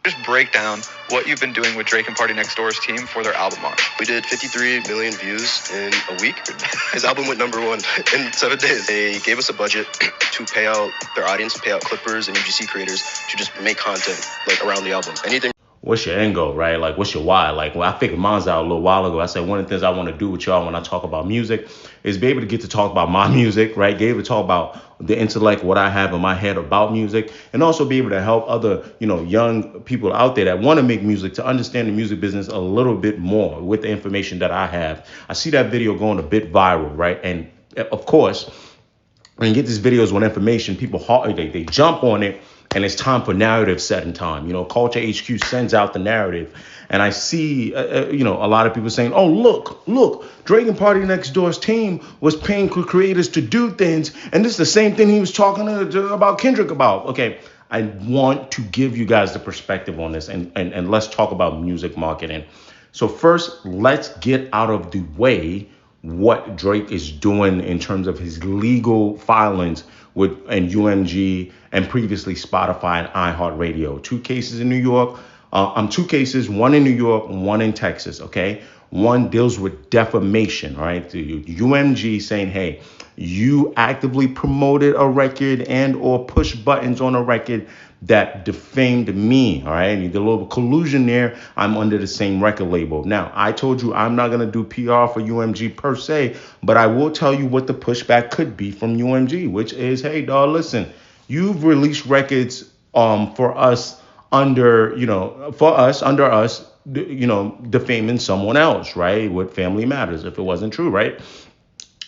Just break down what you've been doing with Drake and Partynextdoor's team for their album launch. We did 53 million views in a week. His album went #1 in 7 days. They gave us a budget to pay out their audience, pay out clippers and UGC creators to just make content like around the album. Anything. What's your end goal, right? Like, what's your why? Like, well, I figured mine's out a little while ago. I said one of the things I want to do with y'all when I talk about music is be able to get to talk about my music, right? Be able to talk about the intellect, what I have in my head about music, and also be able to help other, young people out there that want to make music to understand the music business a little bit more with the information that I have. I see that video going a bit viral, right? And of course, when you get these videos with information, people they jump on it. And it's time for narrative setting time. Culture HQ sends out the narrative. And I see, a lot of people saying, oh, look, Drake and Partynextdoor's team was paying creators to do things. And this is the same thing he was talking about Kendrick about. Okay, I want to give you guys the perspective on this. And let's talk about music marketing. So first, let's get out of the way what Drake is doing in terms of his legal filings and UMG and previously Spotify and iHeartRadio. 2 cases in New York. 2 cases, one in New York, one in Texas. Okay. One deals with defamation, right? The UMG saying, hey, you actively promoted a record and or push buttons on a record that defamed me, all right? And you did a little collusion there. I'm under the same record label. Now, I told you I'm not going to do PR for UMG per se, but I will tell you what the pushback could be from UMG, which is, hey, dog, listen, you've released records for us under us, defaming someone else, right? With Family Matters, if it wasn't true, right?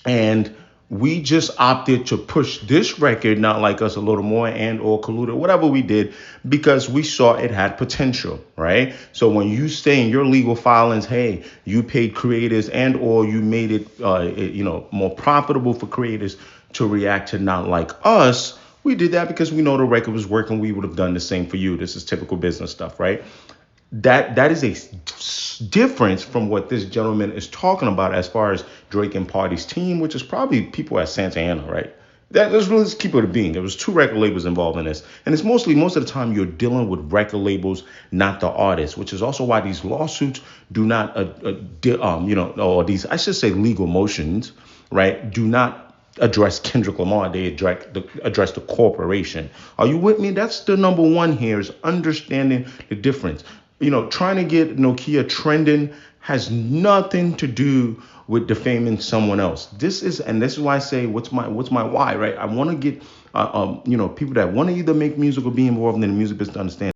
And we just opted to push this record, Not Like Us, a little more and or colluded, whatever we did, because we saw it had potential, right? So when you say in your legal filings, hey, you paid creators and or you made it, more profitable for creators to react to Not Like Us, we did that because we know the record was working. We would have done the same for you. This is typical business stuff, right? That is a difference from what this gentleman is talking about as far as Drake and Party's team, which is probably people at Santa Ana, right? Let's keep it a being. There was 2 record labels involved in this. And it's most of the time you're dealing with record labels, not the artists, which is also why these lawsuits do not, or these, I should say legal motions, right, do not address Kendrick Lamar. They address the corporation. Are you with me? That's the number one here, is understanding the difference. Trying to get Nokia trending has nothing to do with defaming someone else. This is why I say, what's my why, right? I want to get, people that want to either make music or be involved in the music business to understand